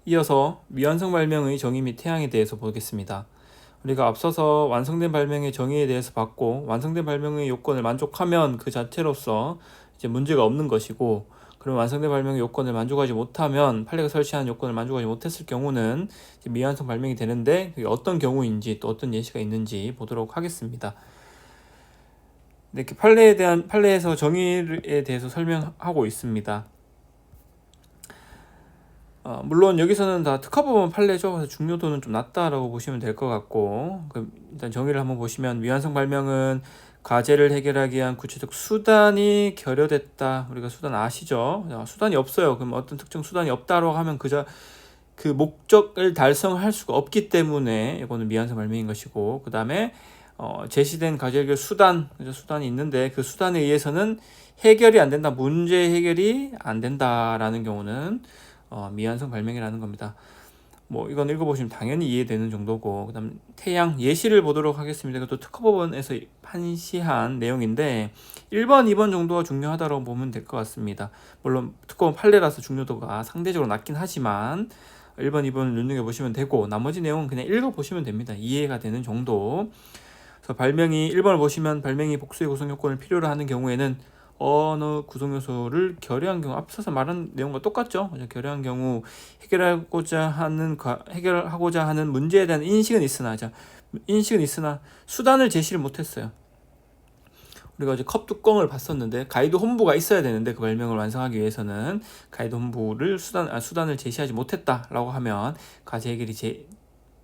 이어서 미완성 발명의 정의 및 태양에 대해서 보겠습니다. 우리가 앞서서 완성된 발명의 정의에 대해서 봤고, 완성된 발명의 요건을 만족하면 그 자체로서 이제 문제가 없는 것이고, 그럼 완성된 발명의 요건을 만족하지 못하면, 판례가 설치한 요건을 만족하지 못했을 경우는 미완성 발명이 되는데, 그게 어떤 경우인지 또 어떤 예시가 있는지 보도록 하겠습니다. 이렇게 판례에서 정의에 대해서 설명하고 있습니다. 물론 여기서는 다 특허법원 판례죠. 그래서 중요도는 좀 낮다라고 보시면 될 것 같고, 일단 정의를 한번 보시면, 미완성 발명은 과제를 해결하기 위한 구체적 수단이 결여됐다. 우리가 수단 아시죠? 수단이 없어요. 그럼 어떤 특정 수단이 없다고 하면 그 목적을 달성할 수가 없기 때문에 이거는 미완성 발명인 것이고, 그 다음에 제시된 과제 해결 수단이 있는데 그 수단에 의해서는 해결이 안 된다. 문제 해결이 안 된다라는 경우는 미완성 발명이라는 겁니다. 이건 읽어보시면 당연히 이해되는 정도고, 그 다음 태양 예시를 보도록 하겠습니다. 이것도 특허법원에서 판시한 내용인데 1번, 2번 정도가 중요하다고 보면 될 것 같습니다. 물론 특허법 판례라서 중요도가 상대적으로 낮긴 하지만 1번, 2번을 눈여겨보시면 되고, 나머지 내용은 그냥 읽어보시면 됩니다. 이해가 되는 정도. 그래서 1번을 보시면, 발명이 복수의 구성 요건을 필요로 하는 경우에는 어느 구성 요소를 결여한 경우, 앞서서 말한 내용과 똑같죠. 결여한 경우 해결하고자 하는 문제에 대한 인식은 있으나 수단을 제시를 못했어요. 우리가 이제 컵 뚜껑을 봤었는데, 가이드 홈부가 있어야 되는데 그 발명을 완성하기 위해서는 가이드 홈부를 수단을 제시하지 못했다라고 하면 과제 해결이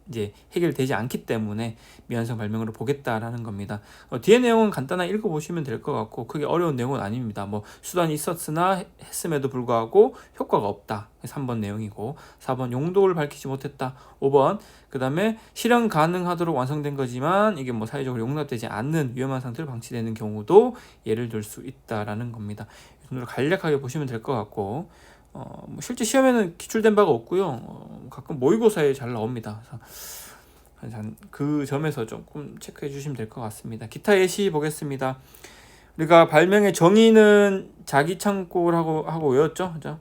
이제 해결되지 않기 때문에 미완성 발명으로 보겠다라는 겁니다. 뒤에 내용은 간단하게 읽어보시면 될 것 같고, 크게 어려운 내용은 아닙니다. 수단이 있었으나 했음에도 불구하고 효과가 없다. 3번 내용이고, 4번 용도를 밝히지 못했다. 5번 그 다음에 실현 가능하도록 완성된 거지만 이게 사회적으로 용납되지 않는 위험한 상태로 방치되는 경우도 예를 들 수 있다라는 겁니다. 이 정도로 간략하게 보시면 될 것 같고, 실제 시험에는 기출된 바가 없고요. 가끔 모의고사에 잘 나옵니다. 그래서 그 점에서 조금 체크해 주시면 될 것 같습니다. 기타 예시 보겠습니다. 우리가 발명의 정의는 자기 창고라고 하고 외웠죠? 그죠?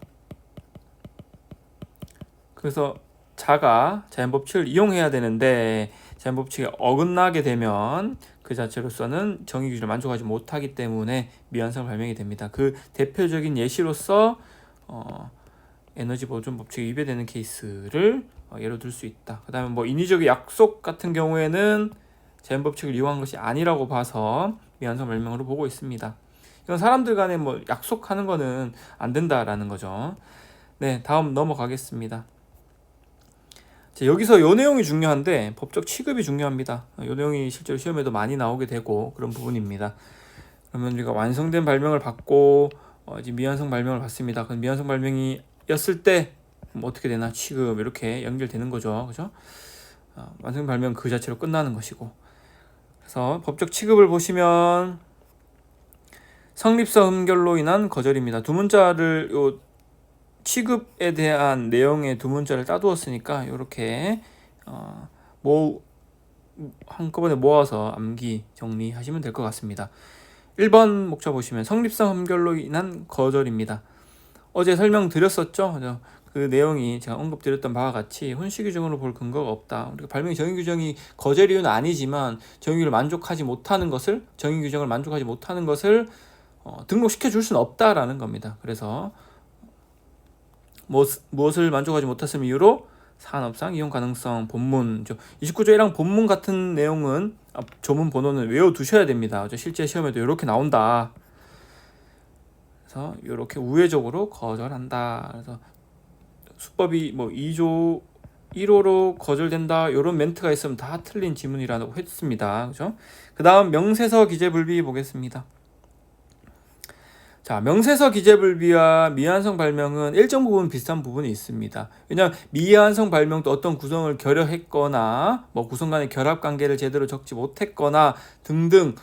그래서 자연법칙을 이용해야 되는데, 자연법칙에 어긋나게 되면 그 자체로서는 정의 기준을 만족하지 못하기 때문에 미완성 발명이 됩니다. 그 대표적인 예시로서 에너지 보존 법칙에 위배되는 케이스를 예로 들 수 있다. 그 다음에 인위적인 약속 같은 경우에는 자연법칙을 이용한 것이 아니라고 봐서 미완성 발명으로 보고 있습니다. 이건 사람들 간에 약속하는 거는 안 된다라는 거죠. 네, 다음 넘어가겠습니다. 자, 여기서 요 내용이 중요한데, 법적 취급이 중요합니다. 요 내용이 실제로 시험에도 많이 나오게 되고 그런 부분입니다. 그러면 우리가 완성된 발명을 받고 이제 미완성 발명을 받습니다. 그럼 미완성 발명이었을 때 어떻게 되나, 취급 이렇게 연결되는 거죠. 그죠? 완성 발명 그 자체로 끝나는 것이고. 그래서 법적 취급을 보시면 성립서 흠결로 인한 거절입니다. 두 문자를 취급에 대한 내용의 두 문자를 따두었으니까 이렇게 한꺼번에 모아서 암기 정리하시면 될 것 같습니다. 1번 목차 보시면 성립성 흠결로 인한 거절입니다. 어제 설명드렸었죠. 그 내용이 제가 언급드렸던 바와 같이 혼시규정으로 볼 근거가 없다. 우리가 발명의 정의규정이 거절 이유는 아니지만 정의규정을 만족하지 못하는 것을 등록시켜 줄 수는 없다라는 겁니다. 그래서 무엇을 만족하지 못했음 이유로 산업상 이용 가능성 본문, 29조 1항 본문 같은 내용은 조문 번호는 외워두셔야 됩니다. 실제 시험에도 이렇게 나온다. 그래서 이렇게 우회적으로 거절한다. 그래서 수법이 2조 1호로 거절된다, 이런 멘트가 있으면 다 틀린 지문이라고 했습니다. 그죠? 그 다음 명세서 기재불비 보겠습니다. 자, 명세서 기재불비와 미완성 발명은 일정 부분 비슷한 부분이 있습니다. 왜냐하면 미완성 발명도 어떤 구성을 결여했거나 구성 간의 결합 관계를 제대로 적지 못했거나 등등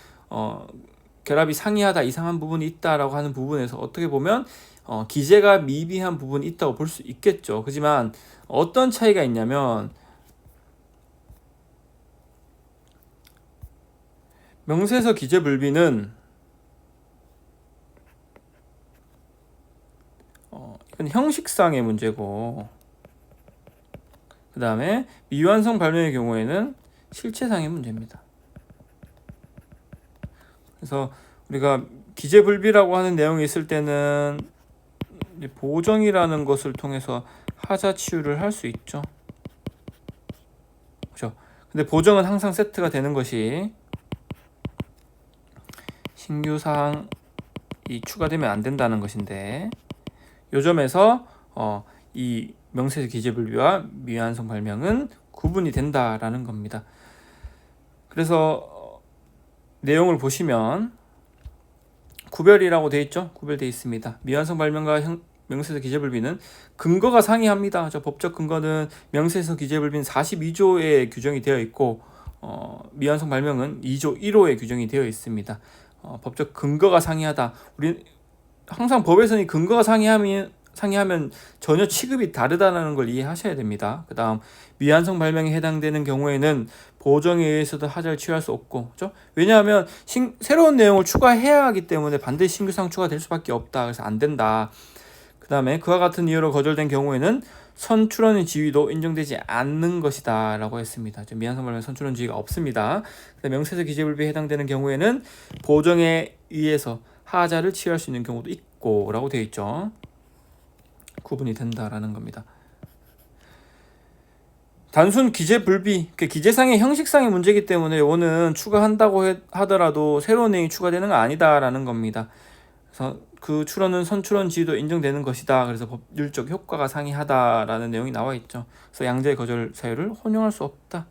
결합이 상이하다, 이상한 부분이 있다라고 하는 부분에서 어떻게 보면 기재가 미비한 부분이 있다고 볼 수 있겠죠. 하지만 어떤 차이가 있냐면, 명세서 기재불비는 이건 형식상의 문제고, 그 다음에 미완성 발명의 경우에는 실체상의 문제입니다. 그래서 우리가 기재불비라고 하는 내용이 있을 때는 보정이라는 것을 통해서 하자 치유를 할 수 있죠. 그렇죠? 근데 보정은 항상 세트가 되는 것이 신규 사항이 추가되면 안 된다는 것인데, 요 점에서 이 명세서 기재불비와 미완성 발명은 구분이 된다라는 겁니다. 그래서 내용을 보시면 구별이라고 되어 있죠. 구별되어 있습니다. 미완성 발명과 명세서 기재불비는 근거가 상이합니다. 법적 근거는 명세서 기재불비는 42조에 규정이 되어 있고 미완성 발명은 2조 1호에 규정이 되어 있습니다. 법적 근거가 상이하다. 우리 항상 법에서는 근거가 상이하면 전혀 취급이 다르다는 걸 이해하셔야 됩니다. 그 다음 미완성 발명에 해당되는 경우에는 보정에 의해서도 하자를 취할 수 없고, 그렇죠? 왜냐하면 새로운 내용을 추가해야 하기 때문에 반드시 신규사항 추가될 수밖에 없다. 그래서 안 된다. 그 다음에 그와 같은 이유로 거절된 경우에는 선출원의 지위도 인정되지 않는 것이다 라고 했습니다. 미완성 발명 선출원 지위가 없습니다. 명세서 기재불비에 해당되는 경우에는 보정에 의해서 하자를 취할 수 있는 경우도 있고 라고 되어 있죠. 구분이 된다라는 겁니다. 단순 기재불비, 기재상의 형식상의 문제이기 때문에 이거는 추가한다고 하더라도 새로운 내용이 추가되는 건 아니다라는 겁니다. 그래서 그 출원은 선출원 지위도 인정되는 것이다. 그래서 법률적 효과가 상이하다라는 내용이 나와 있죠. 그래서 양자의 거절 사유를 혼용할 수 없다.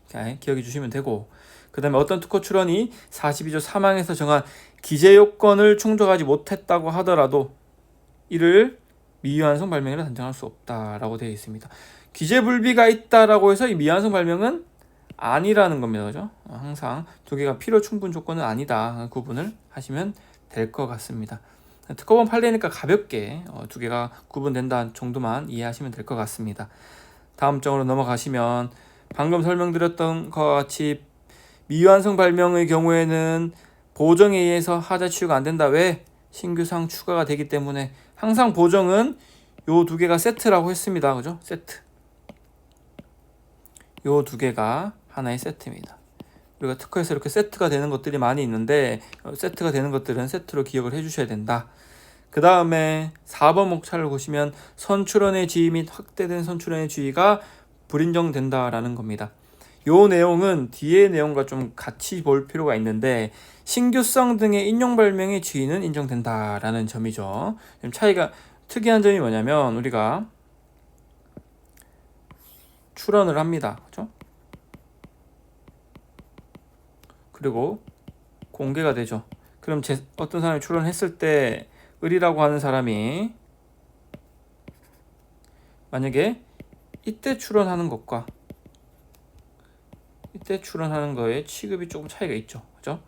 자, 기억해 주시면 되고, 그 다음에 어떤 특허 출원이 42조 3항에서 정한 기재 요건을 충족하지 못했다고 하더라도 이를 미완성 발명이라 단정할 수 없다라고 되어 있습니다. 기재불비가 있다라고 해서 이 미완성 발명은 아니라는 겁니다. 그죠? 항상 두 개가 필요 충분 조건은 아니다. 구분을 하시면 될 것 같습니다. 특허법 판례니까 가볍게 두 개가 구분된다 정도만 이해하시면 될 것 같습니다. 다음 장으로 넘어가시면 방금 설명드렸던 것과 같이 미완성 발명의 경우에는 보정에 의해서 하자 치유가 안 된다. 왜? 신규사항 추가가 되기 때문에. 항상 보정은 요 두 개가 세트라고 했습니다. 그죠? 세트. 요 두 개가 하나의 세트입니다. 우리가 특허에서 이렇게 세트가 되는 것들이 많이 있는데 세트가 되는 것들은 세트로 기억을 해주셔야 된다. 그 다음에 4번 목차를 보시면 선출원의 지위 및 확대된 선출원의 지위가 불인정된다라는 겁니다. 요 내용은 뒤의 내용과 좀 같이 볼 필요가 있는데 신규성 등의 인용 발명의 지위는 인정된다라는 점이죠. 차이가 특이한 점이 뭐냐면 우리가 출원을 합니다. 그렇죠? 그리고 공개가 되죠. 그럼 어떤 사람이 출원했을 때 을이라고 하는 사람이 만약에 이때 출원하는 것과 이때 출원하는 거에 취급이 조금 차이가 있죠. 그죠?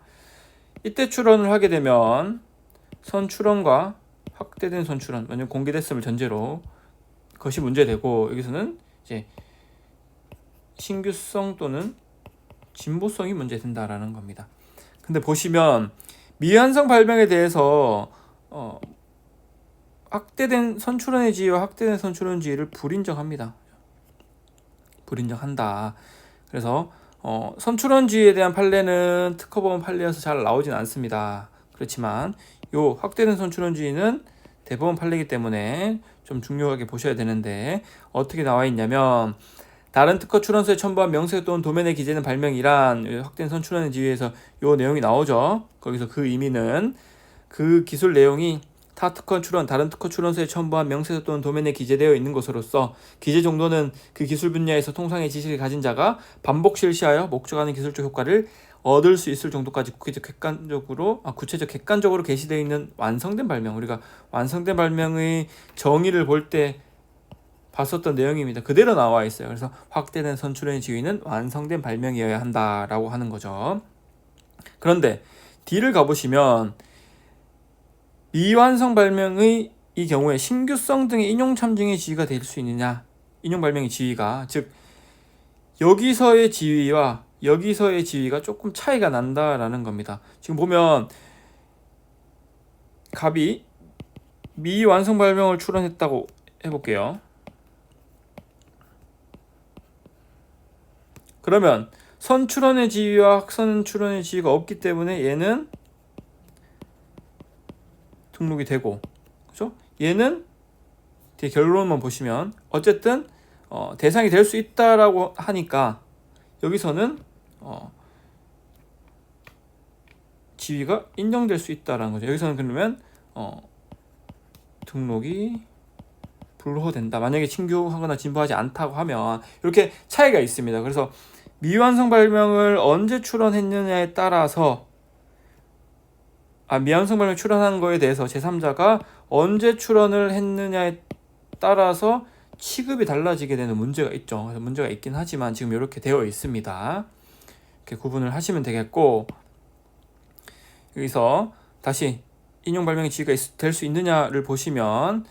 이때 출원을 하게 되면 선출원과 확대된 선출원, 만약 공개됐음을 전제로 그것이 문제되고, 여기서는 이제 신규성 또는 진보성이 문제된다라는 겁니다. 근데 보시면 미완성 발명에 대해서 확대된 선출원의 지위와 확대된 선출원 지위를 불인정합니다. 불인정한다. 그래서 선출원 지위에 대한 판례는 특허법원 판례여서 잘 나오진 않습니다. 그렇지만 요 확대된 선출원 지위는 대법원 판례이기 때문에 좀 중요하게 보셔야 되는데, 어떻게 나와 있냐면 다른 특허 출원서에 첨부한 명세 또는 도면에 기재된 발명이란 확대된 선출원의 지위에서 요 내용이 나오죠. 거기서 그 의미는 그 기술 내용이 타 특허 출원, 다른 특허 출원서에 첨부한 명세서 또는 도면에 기재되어 있는 것으로서 기재 정도는 그 기술 분야에서 통상의 지식을 가진 자가 반복 실시하여 목적하는 기술적 효과를 얻을 수 있을 정도까지 구체적 객관적으로 게시되어 있는 완성된 발명, 우리가 완성된 발명의 정의를 볼 때 봤었던 내용입니다. 그대로 나와 있어요. 그래서 확대된 선출원의 지위는 완성된 발명이어야 한다라고 하는 거죠. 그런데 D를 가보시면 미완성 발명의 이 경우에 신규성 등의 인용 참증의 지위가 될 수 있느냐, 인용 발명의 지위가, 즉 여기서의 지위와 여기서의 지위가 조금 차이가 난다라는 겁니다. 지금 보면 갑이 미완성 발명을 출원했다고 해볼게요. 그러면 선출원의 지위와 학선출원의 지위가 없기 때문에 얘는 등록이 되고, 그죠? 얘는 뒤에 결론만 보시면 어쨌든 대상이 될 수 있다라고 하니까 여기서는 지위가 인정될 수 있다라는 거죠. 여기서는 그러면 등록이 불허된다. 만약에 신규하거나 진보하지 않다고 하면 이렇게 차이가 있습니다. 그래서 미완성 발명을 언제 출원했느냐에 따라서 미완성 발명 출원한 거에 대해서 제3자가 언제 출원을 했느냐에 따라서 취급이 달라지게 되는 문제가 있죠. 그래서 문제가 있긴 하지만 지금 이렇게 되어 있습니다. 이렇게 구분을 하시면 되겠고, 여기서 다시 인용 발명의 지위가 될 수 있느냐를 보시면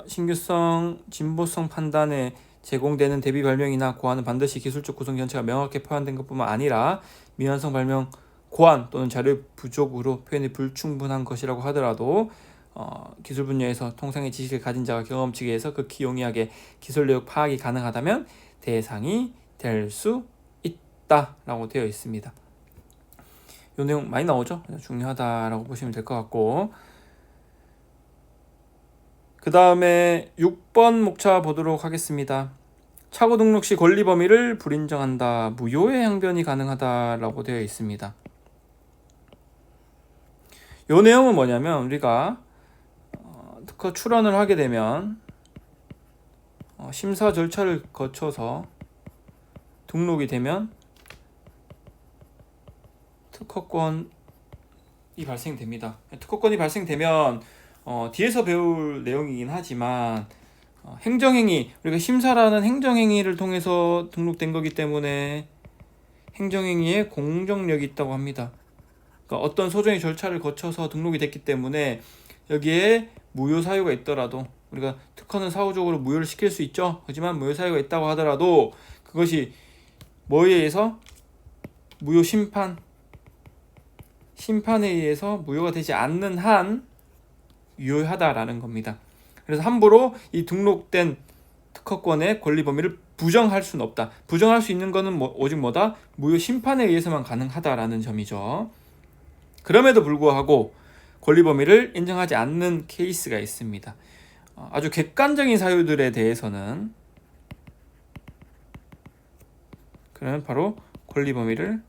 신규성, 진보성 판단에 제공되는 대비 발명이나 고안은 반드시 기술적 구성 전체가 명확히 표현된 것뿐만 아니라 미완성 발명 고안 또는 자료 부족으로 표현이 불충분한 것이라고 하더라도 기술 분야에서 통상의 지식을 가진 자가 경험치에 의해서 극히 용이하게 기술 내용 파악이 가능하다면 대상이 될 수 있다라고 되어 있습니다. 이 내용 많이 나오죠? 중요하다라고 보시면 될 것 같고, 그 다음에 6번 목차 보도록 하겠습니다. 착오 등록 시 권리 범위를 불인정한다. 무효의 항변이 가능하다라고 되어 있습니다. 이 내용은 뭐냐면 우리가 특허 출원을 하게 되면 심사 절차를 거쳐서 등록이 되면 특허권이 발생됩니다. 특허권이 발생되면 뒤에서 배울 내용이긴 하지만 행정행위, 우리가 심사라는 행정행위를 통해서 등록된 거기 때문에 행정행위에 공정력이 있다고 합니다. 그러니까 어떤 소정의 절차를 거쳐서 등록이 됐기 때문에 여기에 무효 사유가 있더라도, 우리가 특허는 사후적으로 무효를 시킬 수 있죠. 하지만 무효 사유가 있다고 하더라도 그것이 뭐에 의해서? 무효 심판에 의해서 무효가 되지 않는 한 유효하다라는 겁니다. 그래서 함부로 이 등록된 특허권의 권리 범위를 부정할 수는 없다. 부정할 수 있는 것은 오직 뭐다? 무효 심판에 의해서만 가능하다라는 점이죠. 그럼에도 불구하고 권리 범위를 인정하지 않는 케이스가 있습니다. 아주 객관적인 사유들에 대해서는 그러면 바로 권리 범위를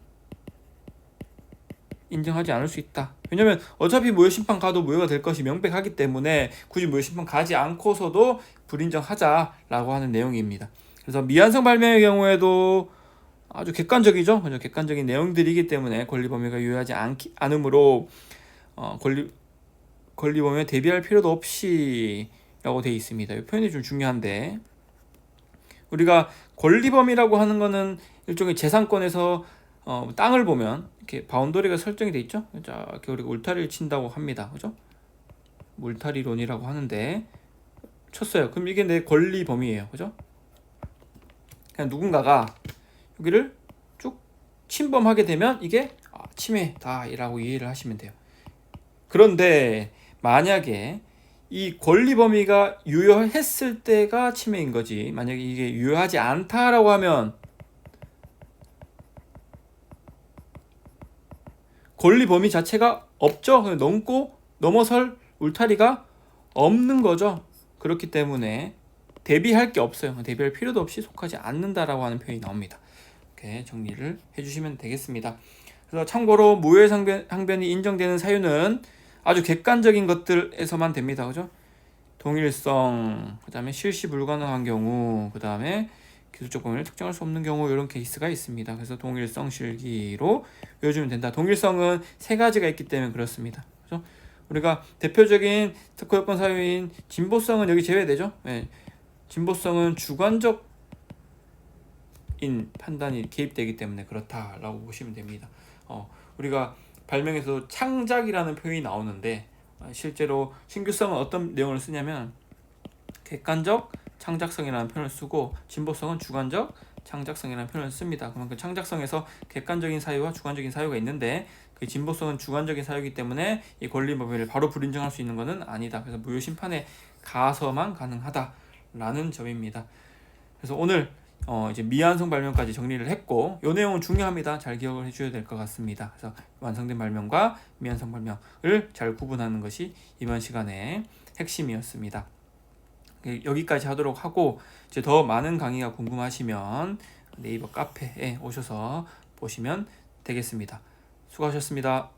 인정하지 않을 수 있다. 왜냐면 어차피 무효 심판 가도 무효가 될 것이 명백하기 때문에 굳이 무효 심판 가지 않고서도 불인정하자라고 하는 내용입니다. 그래서 미완성 발명의 경우에도 아주 객관적이죠. 객관적인 내용들이기 때문에 권리 범위가 유효하지 않으므로 권리 범위에 대비할 필요도 없이 라고 되어 있습니다. 이 표현이 좀 중요한데, 우리가 권리 범위라고 하는 거는 일종의 재산권에서 땅을 보면 이렇게 바운더리가 설정이 돼 있죠. 자, 이렇게 우리가 울타리를 친다고 합니다. 그죠? 울타리론이라고 하는데 쳤어요. 그럼 이게 내 권리 범위예요. 그죠? 그냥 누군가가 여기를 쭉 침범하게 되면 이게 침해다라고 이해를 하시면 돼요. 그런데 만약에 이 권리 범위가 유효했을 때가 침해인 거지, 만약에 이게 유효하지 않다라고 하면 권리 범위 자체가 없죠. 넘어설 울타리가 없는 거죠. 그렇기 때문에 대비할 게 없어요. 대비할 필요도 없이 속하지 않는다라고 하는 표현이 나옵니다. 이렇게 정리를 해주시면 되겠습니다. 그래서 참고로 무효의 항변이 인정되는 사유는 아주 객관적인 것들에서만 됩니다. 그죠? 동일성, 그 다음에 실시 불가능한 경우, 그 다음에 기술적 범위를 특정할 수 없는 경우, 이런 케이스가 있습니다. 그래서 동일성 실기로 외워주면 된다. 동일성은 세 가지가 있기 때문에 그렇습니다. 그죠? 우리가 대표적인 특허 요건 사유인 진보성은 여기 제외되죠. 네. 진보성은 주관적인 판단이 개입되기 때문에 그렇다라고 보시면 됩니다. 우리가 발명에서 창작이라는 표현이 나오는데 실제로 신규성은 어떤 내용을 쓰냐면 객관적 창작성이라는 표현을 쓰고, 진보성은 주관적 창작성이라는 표현을 씁니다. 그러면 그 창작성에서 객관적인 사유와 주관적인 사유가 있는데 그 진보성은 주관적인 사유이기 때문에 이 권리 범위를 바로 불인정할 수 있는 것은 아니다. 그래서 무효 심판에 가서만 가능하다라는 점입니다. 그래서 오늘 이제 미완성 발명까지 정리를 했고, 요 내용은 중요합니다. 잘 기억을 해줘야 될 것 같습니다. 그래서 완성된 발명과 미완성 발명을 잘 구분하는 것이 이번 시간의 핵심이었습니다. 여기까지 하도록 하고, 이제 더 많은 강의가 궁금하시면 네이버 카페에 오셔서 보시면 되겠습니다. 수고하셨습니다.